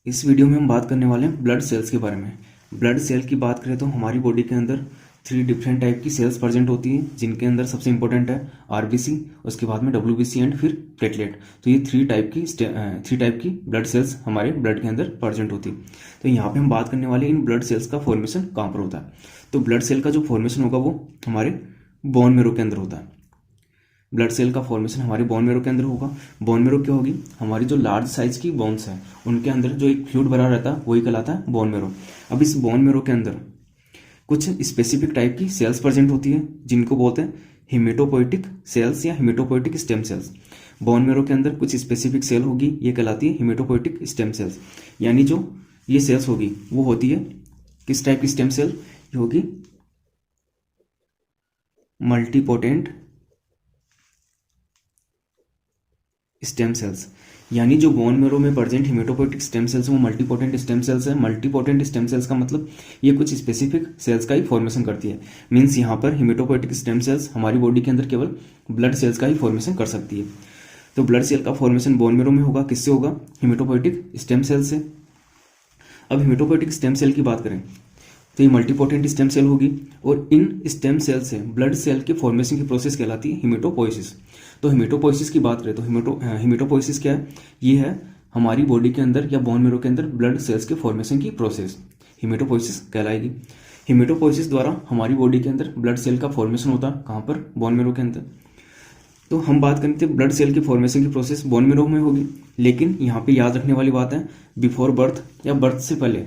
इस वीडियो में हम बात करने वाले हैं ब्लड सेल्स के बारे में। ब्लड सेल की बात करें तो हमारी बॉडी के अंदर 3 डिफरेंट टाइप की सेल्स प्रेजेंट होती हैं, जिनके अंदर सबसे इंपॉर्टेंट है आरबीसी, उसके बाद में डब्ल्यूबीसी एंड फिर प्लेटलेट। तो ये 3 टाइप की ब्लड सेल्स हमारे ब्लड के अंदर प्रेजेंट होती है। तो यहाँ पे हम बात करने वाले इन ब्लड सेल्स का फॉर्मेशन कहाँ पर होता है। तो ब्लड सेल का जो फॉर्मेशन होगा वो हमारे बोन मेरो के अंदर होता है। ब्लड सेल का फॉर्मेशन हमारे बोन मेरो के अंदर होगा। बोन मेरो क्या होगी, हमारी जो लार्ज साइज की बोन्स है उनके अंदर जो एक फ्लूइड भरा रहता है वही कहलाता है बोन मेरो। अब इस बोन मेरो के अंदर कुछ स्पेसिफिक टाइप की सेल्स प्रेजेंट होती है, जिनको बोलते हैं हिमेटोपोइटिक सेल्स या haematopoietic stem cells. Bone marrow के अंदर कुछ स्पेसिफिक सेल होगी, ये कहलाती है हिमेटोपोइटिक स्टेम सेल्स। यानी जो ये सेल्स होगी वो होती है किस टाइप की स्टेम सेल, ये होगी मल्टीपोटेंट स्टेम सेल्स। यानी जो बोन मेरो में प्रेजेंट हिमेटोपोइटिक स्टेम सेल्स वो मल्टीपोटेंट स्टेम सेल्स है। मल्टीपोटेंट स्टेम सेल्स का मतलब ये कुछ स्पेसिफिक सेल्स का ही फॉर्मेशन करती है। मींस यहाँ पर हिमेटोपोइटिक स्टेम सेल्स हमारी बॉडी के अंदर केवल ब्लड सेल्स का ही फॉर्मेशन कर सकती है। तो ब्लड सेल का फॉर्मेशन बोन मेरो में होगा, किससे होगा, हिमेटोपोइटिक स्टेम सेल से। अब हिमेटोपोइटिक स्टेम सेल की बात करें तो ये मल्टीपोटेंट स्टेम सेल होगी, और इन स्टेम सेल से ब्लड सेल के फॉर्मेशन की प्रोसेस कहलाती है हिमेटोपोइसिस। तो हिमेटोपोइसिस की बात करें तो हिमेटोपोइसिस क्या है, ये है हमारी बॉडी के अंदर या बोन मेरो के अंदर ब्लड सेल्स के फॉर्मेशन की प्रोसेस हिमेटोपोइसिस कहलाएगी। हिमेटोपोइसिस द्वारा हमारी बॉडी के अंदर ब्लड सेल का फॉर्मेशन होता है, कहाँ पर, बोन मेरो के अंदर। तो हम बात करते हैं ब्लड सेल के फॉर्मेशन की प्रोसेस बोन मेरो में होगी, लेकिन यहाँ पे याद रखने वाली बात है बिफोर बर्थ या बर्थ से पहले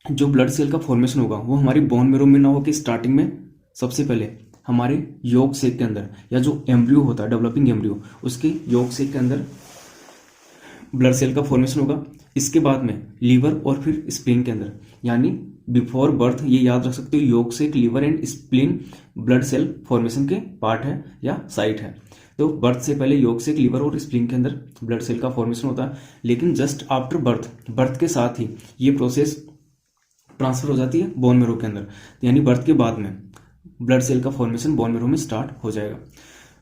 जो ब्लड सेल का फॉर्मेशन होगा वो हमारी बोन मेरो में ना हो कि स्टार्टिंग में सबसे पहले हमारे योग सेक के अंदर या जो एम्ब्रियो होता है, डेवलपिंग एम्ब्रियो, उसके योग सेक के अंदर ब्लड सेल का फॉर्मेशन होगा। इसके बाद में लीवर और फिर स्प्लीन के अंदर, यानी बिफोर बर्थ ये याद रख सकते हो, yolk sac, liver and spleen blood cell formation के पार्ट है या साइट है। तो बर्थ से पहले योग सेक, लीवर और स्प्लीन के अंदर ब्लड सेल का फॉर्मेशन होता है, लेकिन जस्ट आफ्टर बर्थ के साथ ही ये प्रोसेस ट्रांसफर हो जाती है बोन मेरो के अंदर। यानी बर्थ के बाद में ब्लड सेल का फॉर्मेशन बोन मेरो में स्टार्ट हो जाएगा।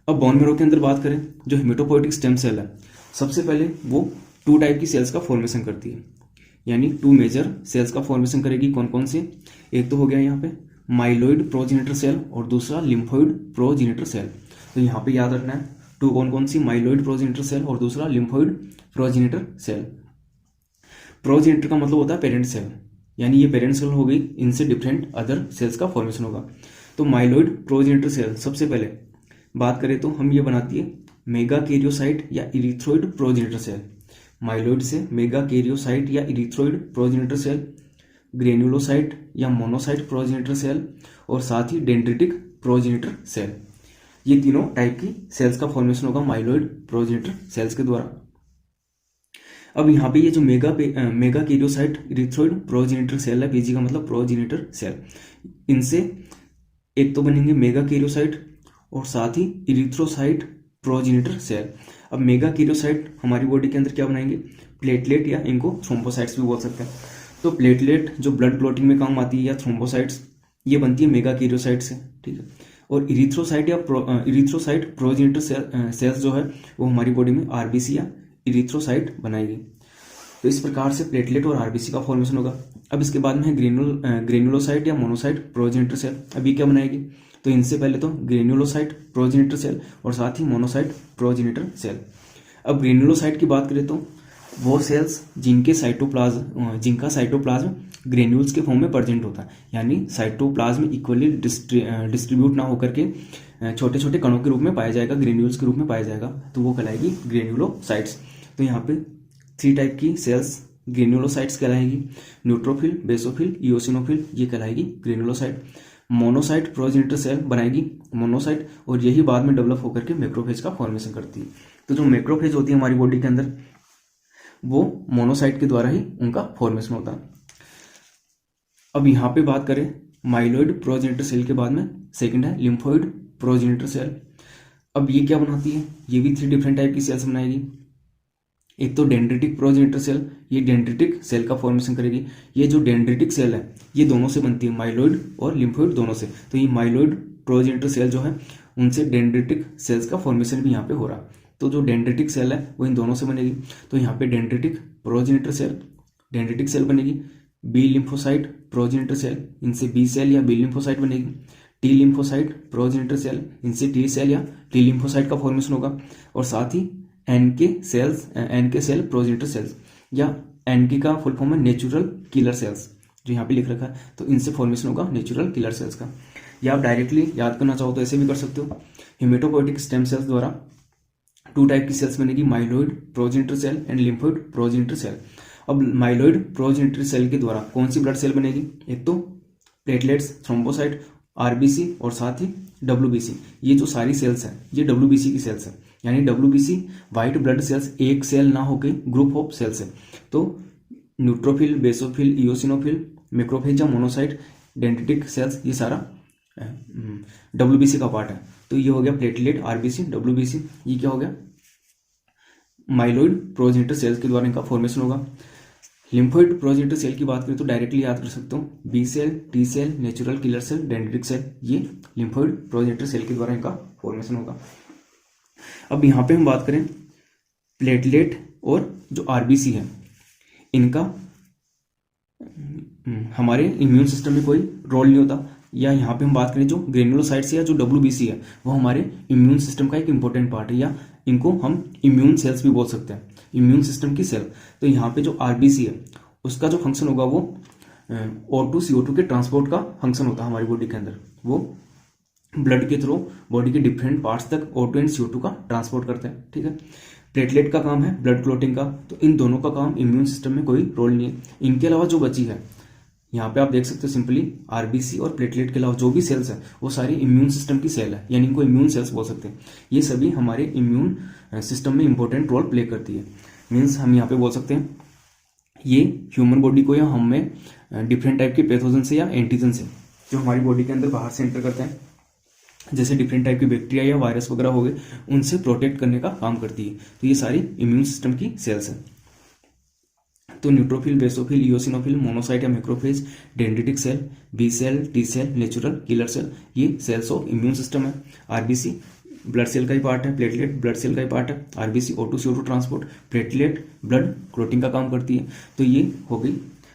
अब बोन मेरो के अंदर बात करें, जो हिमेटोपोइटिक स्टेम सेल है सबसे पहले वो 2 टाइप की सेल्स का फॉर्मेशन करती है, यानी 2 मेजर सेल्स का फॉर्मेशन करेगी। कौन कौन से, एक तो हो गया यहाँ पे माइलोइड प्रोजेनिटर सेल और दूसरा लिम्फोइड प्रोजेनिटर सेल। तो यहाँ पे याद रखना है 2 कौन कौन सी, माइलोइड प्रोजेनिटर सेल और दूसरा लिम्फोइड प्रोजेनिटर सेल। प्रोजेनिटर का मतलब होता है पेरेंट सेल, यानी ये पेरेंट सेल हो गई, इनसे डिफरेंट अदर सेल्स का फॉर्मेशन होगा। तो माइलोइड प्रोजेनिटर सेल सबसे पहले बात करें तो हम ये बनाती है मेगाकैरियोसाइट या इरिथ्रोइड प्रोजेनिटर सेल। माइलोइड से मेगाकैरियोसाइट या इरिथ्रोइड प्रोजेनिटर सेल, ग्रेन्युलोसाइट या मोनोसाइट प्रोजेनिटर सेल, और साथ ही डेंड्रिटिक प्रोजेनिटर सेल। ये तीनों टाइप की सेल्स का फॉर्मेशन होगा माइलोइड प्रोजेनिटर सेल्स के द्वारा। अब यहाँ पे ये जो मेगाकैरियोसाइट इरिथ्रोइड प्रोजेनिटर सेल है, पीजी का मतलब प्रोजेनिटर सेल, इनसे एक तो बनेंगे मेगाकैरियोसाइट और साथ ही इरिथ्रोसाइट प्रोजेनिटर सेल। अब मेगाकैरियोसाइट हमारी बॉडी के अंदर क्या बनाएंगे, प्लेटलेट या इनको थ्रोम्बोसाइट्स भी बोल सकते हैं। तो प्लेटलेट जो ब्लड क्लॉटिंग में काम आती है या थ्रोम्बोसाइट्स, ये बनती है मेगाकैरियोसाइट से, ठीक है। और इरिथ्रोसाइट या इरिथ्रोसाइट प्रोजेनिटर सेल्स जो है वो हमारी बॉडी में आरबीसी या इरिथ्रोसाइट बनाएगी। तो इस प्रकार से प्लेटलेट और आरबीसी का फॉर्मेशन होगा। अब इसके बाद में है ग्रेन्युलोसाइट या मोनोसाइट प्रोजेनिटर सेल। अब ये क्या बनाएगी, तो इनसे पहले तो ग्रेन्युलोसाइट प्रोजेनिटर सेल और साथ ही मोनोसाइट प्रोजेनिटर सेल। अब ग्रेन्युलोसाइट की बात करें तो वो सेल्स जिनका साइटोप्लाज्म ग्रेन्यूल्स के फॉर्म में प्रेजेंट होता है, यानी साइटोप्लाज्म इक्वली डिस्ट्रीब्यूट ना होकर के छोटे छोटे कणों के रूप में पाया जाएगा, ग्रेन्यूल्स के रूप में पाया जाएगा, तो वो कहलाएगी ग्रेन्युलोसाइट्स। तो यहाँ पे 3 टाइप की सेल्स ग्रेन्युलोसाइट्स कहलाएगी, न्यूट्रोफिल, बेसोफिल, इओसिनोफिल, ये कहलाएगी ग्रेन्युलोसाइट। मोनोसाइट प्रोजेनिटर सेल बनाएगी मोनोसाइट, और यही बाद में डेवलप होकर के मैक्रोफेज का फॉर्मेशन करती है। तो जो मैक्रोफेज होती है हमारी बॉडी के अंदर वो मोनोसाइट के द्वारा ही उनका फॉर्मेशन होता है। अब यहाँ पे बात करें माइलोइड प्रोजेनिटर सेल के बाद में सेकंड है लिम्फोइड प्रोजेनिटर सेल। अब ये क्या बनाती है, ये भी 3 डिफरेंट टाइप की सेल्स बनाएगी। एक तो डेंड्रिटिक प्रोजेनिटर सेल, ये डेंड्रिटिक सेल का फॉर्मेशन करेगी। ये जो डेंड्रिटिक सेल है ये दोनों से बनती है, माइलोइड और लिम्फोइड दोनों से। तो ये माइलोइड प्रोजेनिटर सेल जो है उनसे डेंड्रिटिक सेल्स का फॉर्मेशन भी यहाँ पे हो रहा है। तो जो डेंड्रिटिक सेल है वो इन दोनों से बनेगी। तो यहाँ पे डेंड्रिटिक सेल बनेगी। बी लिम्फोसाइट प्रोजेनिटर सेल, इनसे बी सेल या बी लिम्फोसाइट बनेगी। टी लिम्फोसाइट प्रोजेनिटर सेल, इनसे टी सेल या टी लिम्फोसाइट का फॉर्मेशन होगा। और साथ ही एनके सेल प्रोजेनिटर सेल्स, या एनके का फुल फॉर्म है नेचुरल किलर सेल्स, जो यहाँ पे लिख रखा है, तो इनसे फॉर्मेशन होगा नेचुरल किलर सेल्स का। या आप डायरेक्टली याद करना चाहो तो ऐसे भी कर सकते हो। हेमेटोपोएटिक स्टेम सेल्स द्वारा 2 टाइप की सेल्स बनेगी, myeloid progenitor cell and lymphoid progenitor cell. अब माइलोइड प्रोजेनिटर सेल के द्वारा कौन सी ब्लड सेल बनेगी? एक तो प्लेटलेट्स, थ्रोम्बोसाइट, आरबीसी और साथ ही डब्ल्यूबीसी। ये जो सारी सेल्स हैं ये डब्ल्यूबीसी की सेल्स है, यानी डब्ल्यूबीसी व्हाइट ब्लड सेल्स एक सेल ना होकर ग्रुप ऑफ सेल्स है। तो न्यूट्रोफिल, बेसोफिल, इओसिनोफिल, मैक्रोफेज या मोनोसाइट, डेंड्रिटिक सेल्स, ये सारा डब्ल्यूबीसी का पार्ट है। तो ये हो गया प्लेटलेट, आरबीसी, डब्ल्यूबीसी। ये क्या हो गया? माइलोइड प्रोजेनिटर सेल्स के द्वारा इनका फॉर्मेशन होगा। लिम्फोइड प्रोजेनिटर सेल की बात करें तो डायरेक्टली याद कर सकते हो, B cell, T cell, natural killer cell, dendritic cell, ये लिम्फोइड प्रोजेनिटर सेल के द्वारा इनका फॉर्मेशन होगा। अब यहाँ पे हम बात करें प्लेटलेट और जो आरबीसी है, इनका हमारे इम्यून सिस्टम में कोई रोल नहीं होता। या यहाँ पे हम बात करें जो ग्रेनुलोसाइट्स या जो डब्ल्यूबीसी है वो हमारे इम्यून सिस्टम का एक इंपॉर्टेंट पार्ट है, या इनको हम इम्यून सेल्स भी बोल सकते हैं, इम्यून सिस्टम की सेल। तो यहाँ पे जो आरबीसी है उसका जो फंक्शन होगा वो O2 CO2 के ट्रांसपोर्ट का फंक्शन होता है हमारी बॉडी के अंदर। वो ब्लड के थ्रू बॉडी के डिफरेंट पार्ट्स तक O2 एंड CO2 का ट्रांसपोर्ट करते हैं, ठीक है। प्लेटलेट का काम है ब्लड क्लोटिंग का, तो इन दोनों का काम इम्यून सिस्टम में कोई रोल नहीं है। इनके अलावा जो बची है, यहाँ पे आप देख सकते हो सिंपली आरबीसी और प्लेटलेट के अलावा जो भी सेल्स है वो सारी इम्यून सिस्टम की सेल है, यानी इनको इम्यून सेल्स बोल सकते हैं। ये सभी हमारे इम्यून सिस्टम में इंपॉर्टेंट रोल प्ले करती है। मीन्स हम यहाँ पे बोल सकते हैं ये ह्यूमन बॉडी को या हमें डिफरेंट टाइप के पैथोजन से या एंटीजन से जो हमारी बॉडी के अंदर बाहर से एंटर करते हैं, जैसे डिफरेंट टाइप के बैक्टीरिया या वायरस वगैरह हो गए, उनसे प्रोटेक्ट करने का काम करती है। तो ये सारी इम्यून सिस्टम की सेल्स हैं। तो न्यूट्रोफिल, बेसोफिल, इओसिनोफिल, मोनोसाइट या macrophage, dendritic cell, B cell, T cell, natural killer cell, ये सेल्स ऑफ इम्यून सिस्टम है। आरबीसी ब्लड सेल का ही पार्ट है, प्लेटलेट ब्लड सेल का ही पार्ट है, RBC O2 CO2 transport, platelet blood clotting का काम करती है। तो ये हो गई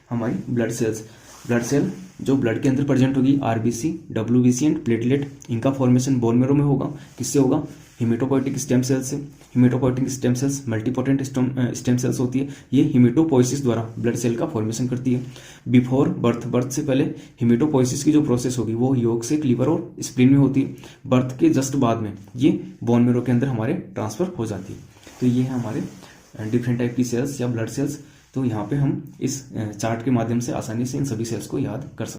हमारी ब्लड सेल्स। ब्लड सेल जो ब्लड के अंदर प्रेजेंट होगी, आरबीसी, डब्ल्यूबीसी एंड प्लेटलेट, इनका फॉर्मेशन बोन मैरो में होगा। किससे होगा? हेमेटोपोएटिक स्टेम सेल्स से। Haematopoietic stem cells multipotent stem cells होती है, ये हेमेटोपोइसिस द्वारा ब्लड सेल का फॉर्मेशन करती है। बिफोर बर्थ से पहले हेमेटोपोइसिस की जो प्रोसेस होगी वो योग से लिवर और स्प्लीन में होती है। बर्थ के जस्ट बाद में ये बोन मैरो के अंदर हमारे ट्रांसफर हो जाती है। तो ये है हमारे डिफरेंट टाइप की सेल्स या ब्लड सेल्स। तो यहाँ पे हम इस चार्ट के माध्यम से आसानी से इन सभी सेल्स को याद कर सकते हैं।